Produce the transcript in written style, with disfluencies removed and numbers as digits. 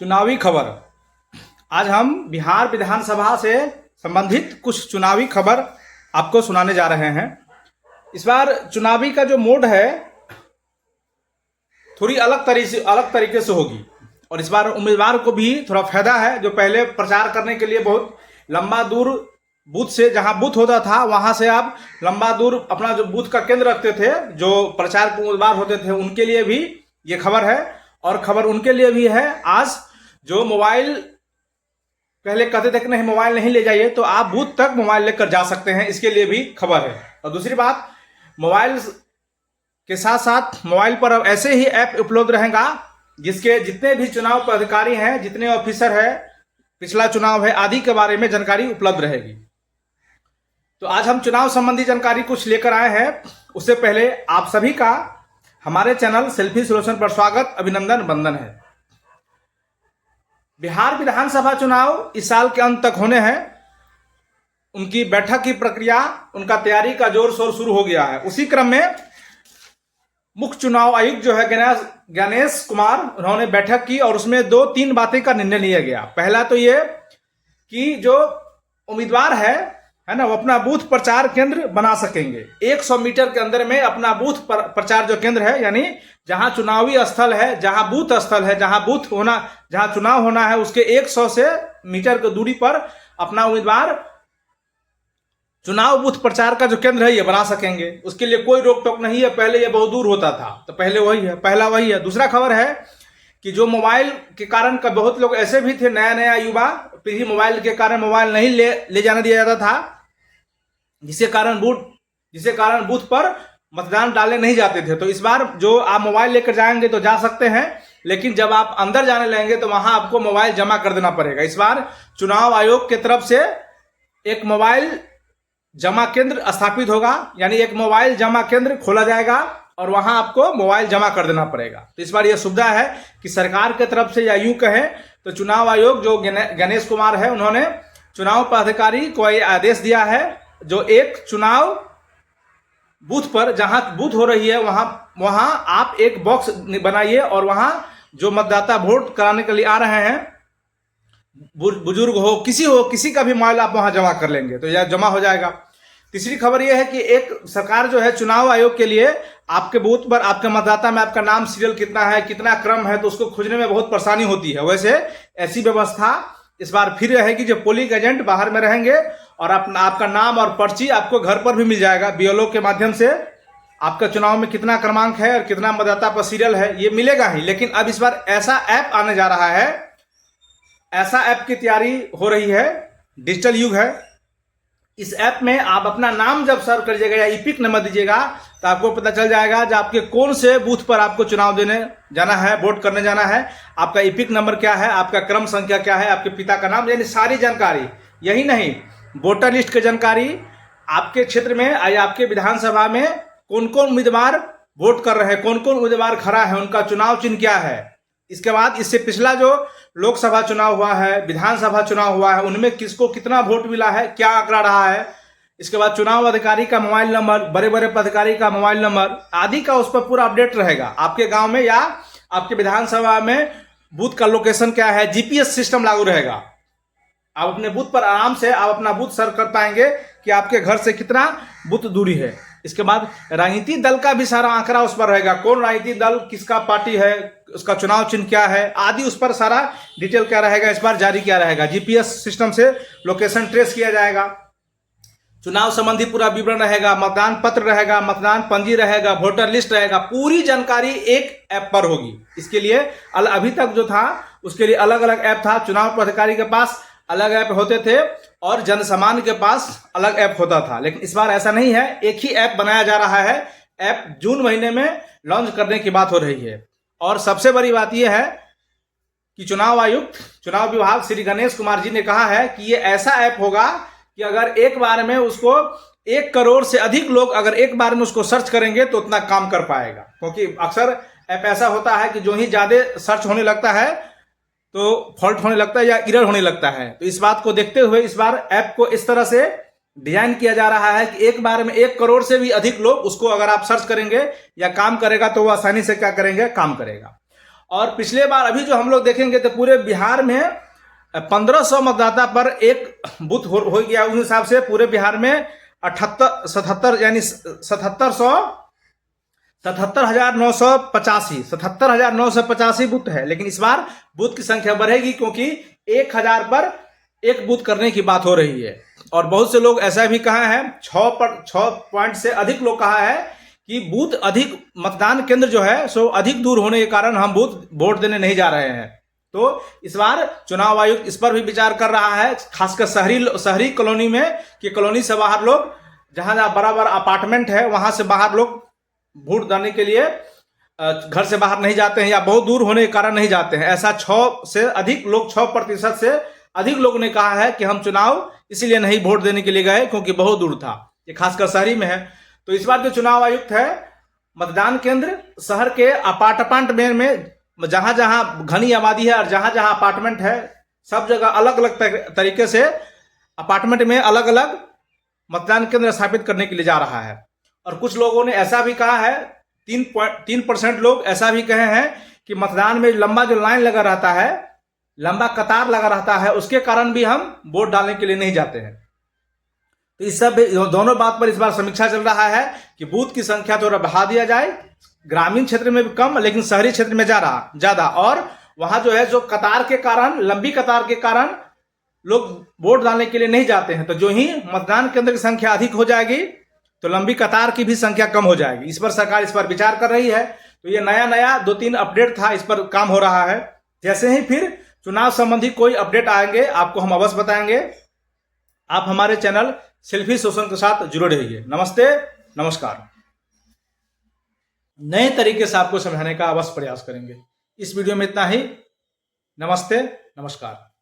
चुनावी खबर। आज हम बिहार विधानसभा से संबंधित कुछ चुनावी खबर आपको सुनाने जा रहे हैं। इस बार चुनावी का जो मोड है थोड़ी अलग तरीके से होगी और इस बार उम्मीदवार को भी थोड़ा फायदा है। जो पहले प्रचार करने के लिए बहुत लंबा दूर बूथ से, जहां बूथ होता था वहां से आप लंबा दूर अपना जो बूथ का केंद्र रखते थे, जो प्रचार के उम्मीदवार होते थे, उनके लिए भी ये खबर है। और खबर उनके लिए भी है आज जो मोबाइल पहले कहते थे कि नहीं मोबाइल नहीं ले जाइए, तो आप बूथ तक मोबाइल लेकर जा सकते हैं, इसके लिए भी खबर है। और दूसरी बात, मोबाइल के साथ साथ मोबाइल पर अब ऐसे ही ऐप उपलब्ध रहेगा जिसके जितने भी चुनाव पदाधिकारी हैं, जितने ऑफिसर है, पिछला चुनाव है आदि के बारे में जानकारी उपलब्ध रहेगी। तो आज हम चुनाव संबंधी जानकारी कुछ लेकर आए हैं। उससे पहले आप सभी का हमारे चैनल सेल्फी सोल्यूशन पर स्वागत, अभिनंदन, वंदन है। बिहार विधानसभा चुनाव इस साल के अंत तक होने हैं। उनकी बैठक की प्रक्रिया, उनका तैयारी का जोर शोर शुरू हो गया है। उसी क्रम में मुख्य चुनाव आयुक्त जो है गणेश कुमार, उन्होंने बैठक की और उसमें 2-3 बातें का निर्णय लिया गया। पहला तो ये कि जो उम्मीदवार है ना, वो अपना बूथ प्रचार केंद्र बना सकेंगे। 100 मीटर के अंदर में अपना बूथ प्रचार जो केंद्र है, यानी जहां चुनावी स्थल है, जहां बूथ स्थल है, जहां चुनाव होना है, उसके 100 से मीटर की दूरी पर अपना उम्मीदवार चुनाव बूथ प्रचार का जो केंद्र है ये बना सकेंगे। उसके लिए कोई रोक टोक नहीं है। पहले ये बहुत दूर होता था, तो पहला वही है। दूसरा खबर है कि जो मोबाइल के कारण का बहुत लोग ऐसे भी थे, नया युवा पीढ़ी, मोबाइल के कारण मोबाइल नहीं ले जाने दिया जाता था, जिसके कारण बूथ पर मतदान डालने नहीं जाते थे। तो इस बार जो आप मोबाइल लेकर जाएंगे तो जा सकते हैं, लेकिन जब आप अंदर जाने लगेंगे तो वहां आपको मोबाइल जमा कर देना पड़ेगा। इस बार चुनाव आयोग की तरफ से एक मोबाइल जमा केंद्र स्थापित होगा, यानी एक मोबाइल जमा केंद्र खोला जाएगा और वहां आपको मोबाइल जमा कर देना पड़ेगा। तो इस बार यह सुविधा है कि सरकार की तरफ से, या यूं कहें तो चुनाव आयोग जो गणेश कुमार है, उन्होंने चुनाव पदाधिकारी को यह आदेश दिया है, जो एक चुनाव बूथ पर, जहां बूथ हो रही है वहां आप एक बॉक्स बनाइए और वहां जो मतदाता वोट कराने के लिए आ रहे हैं, बुजुर्ग हो, किसी का भी मोबाइल आप वहां जमा कर लेंगे तो यह जमा हो जाएगा। तीसरी खबर यह है कि एक सरकार जो है चुनाव आयोग के लिए आपके बूथ पर, आपके मतदाता में आपका नाम, सीरियल कितना है, कितना क्रम है, तो उसको खोजने में बहुत परेशानी होती है। वैसे ऐसी व्यवस्था इस बार फिर रहेगी, जो पोलिंग एजेंट बाहर में रहेंगे और आपका नाम और पर्ची आपको घर पर भी मिल जाएगा। बीएलओ के माध्यम से आपका चुनाव में कितना क्रमांक है और कितना मतदाता पर सीरियल है ये मिलेगा ही। लेकिन अब इस बार ऐसा ऐप आने जा रहा है, ऐसा ऐप की तैयारी हो रही है, डिजिटल युग है। इस ऐप में आप अपना नाम जब सर्च करिएगा या ईपिक नंबर दीजिएगा तो आपको पता चल जाएगा जो आपके कौन से बूथ पर आपको चुनाव देने जाना है, वोट करने जाना है, आपका ईपिक नंबर क्या है, आपका क्रम संख्या क्या है, आपके पिता का नाम, यानी सारी जानकारी। यही नहीं, वोटर लिस्ट की जानकारी, आपके क्षेत्र में या आपके विधानसभा में कौन कौन उम्मीदवार वोट कर रहे हैं, कौन कौन उम्मीदवार खड़ा है, उनका चुनाव चिन्ह क्या है। इसके बाद इससे पिछला जो लोकसभा चुनाव हुआ है, विधानसभा चुनाव हुआ है, उनमें किसको कितना वोट मिला है, क्या आंकड़ा रहा है। इसके बाद चुनाव अधिकारी का मोबाइल नंबर, बड़े बड़े पदाधिकारी का मोबाइल नंबर आदि का उस पर पूरा अपडेट रहेगा। आपके गांव में या आपके विधानसभा में बूथ का लोकेशन क्या है, जीपीएस सिस्टम लागू रहेगा। आप अपने बूथ पर आराम से आप अपना बूथ सर्च कर पाएंगे कि आपके घर से कितना बूथ दूरी है। इसके बाद राजनीतिक दल का भी सारा आंकड़ा उस पर रहेगा, कौन राजनीतिक दल, किसका पार्टी है, उसका चुनाव चिन्ह क्या है आदि, उस पर सारा डिटेल क्या रहेगा, इस बार जारी किया रहेगा। जीपीएस सिस्टम से लोकेशन ट्रेस किया जाएगा। चुनाव संबंधी पूरा विवरण रहेगा, मतदान पत्र रहेगा, मतदान पंजी रहेगा, वोटर लिस्ट रहेगा, पूरी जानकारी एक ऐप पर होगी। इसके लिए अभी तक जो था उसके लिए अलग अलग ऐप था। चुनाव पदाधिकारी के पास अलग ऐप होते थे और जनसामान्य के पास अलग ऐप होता था, लेकिन इस बार ऐसा नहीं है, एक ही ऐप बनाया जा रहा है। ऐप जून महीने में लॉन्च करने की बात हो रही है। और सबसे बड़ी बात यह है कि चुनाव आयुक्त, चुनाव विभाग श्री गणेश कुमार जी ने कहा है कि यह ऐसा ऐप होगा कि अगर एक बार में उसको 1 करोड़ से अधिक लोग अगर एक बार में उसको सर्च करेंगे तो उतना काम कर पाएगा। क्योंकि अक्सर ऐप ऐसा होता है कि जो ही ज्यादा सर्च होने लगता है तो फॉल्ट होने लगता है या एरर होने लगता है। तो इस बात को देखते हुए इस बार ऐप को इस तरह से डिजाइन किया जा रहा है कि एक बार में 1 करोड़ से भी अधिक लोग उसको अगर आप सर्च करेंगे या काम करेगा तो वो आसानी से क्या करेंगे, काम करेगा। और पिछले बार अभी जो हम लोग देखेंगे तो पूरे बिहार में 1500 मतदाता पर एक बूथ हो गया। उस हिसाब से पूरे बिहार में 77 यानी 77,985 बूथ है। लेकिन इस बार बूथ की संख्या बढ़ेगी क्योंकि 1000 पर एक बूथ करने की बात हो रही है। और बहुत से लोग ऐसा भी कहा है, 6 पॉइंट से अधिक लोग कहा है कि बूथ अधिक, मतदान केंद्र जो है सो अधिक दूर होने के कारण हम वोट देने नहीं जा रहे हैं। तो इस बार चुनाव आयुक्त इस पर भी विचार कर रहा है, खासकर शहरी कॉलोनी में, कि कॉलोनी से बाहर लोग, जहां जहां बराबर अपार्टमेंट है वहां से बाहर लोग वोट डालने के लिए घर से बाहर नहीं जाते हैं या बहुत दूर होने के कारण नहीं जाते हैं। ऐसा 6% से अधिक लोगों ने कहा है कि हम चुनाव इसीलिए नहीं वोट देने के लिए गए क्योंकि बहुत दूर था। ये खासकर शहरी में है। तो इस बार जो चुनाव आयुक्त है, मतदान केंद्र शहर के अपार्टमेंट में जहां जहां घनी आबादी है और जहां जहां अपार्टमेंट है, सब जगह अलग अलग तरीके से अपार्टमेंट में अलग अलग मतदान केंद्र स्थापित करने के लिए जा रहा है। और कुछ लोगों ने ऐसा भी कहा है, 3% लोग ऐसा भी कहे हैं कि मतदान में लंबा जो लाइन लगा रहता है, लंबा कतार लगा रहता है, उसके कारण भी हम वोट डालने के लिए नहीं जाते हैं। तो इस सब दोनों बात पर इस बार समीक्षा चल रहा है कि बूथ की संख्या थोड़ा बढ़ा दिया जाए, ग्रामीण क्षेत्र में भी कम लेकिन शहरी क्षेत्र में ज्यादा। और वहां जो है, जो कतार के कारण, लंबी कतार के कारण लोग वोट डालने के लिए नहीं जाते हैं। तो जो ही मतदान केंद्र की संख्या अधिक हो जाएगी तो लंबी कतार की भी संख्या कम हो जाएगी। इस पर सरकार इस पर विचार कर रही है। तो ये नया 2-3 अपडेट था, इस पर काम हो रहा है। जैसे ही फिर चुनाव संबंधी कोई अपडेट आएंगे आपको हम अवश्य बताएंगे। आप हमारे चैनल सेल्फी सोशल के साथ जुड़े रहिए। नमस्ते, नमस्कार। नए तरीके से आपको समझाने का अवश्य प्रयास करेंगे। इस वीडियो में इतना ही। नमस्ते, नमस्कार।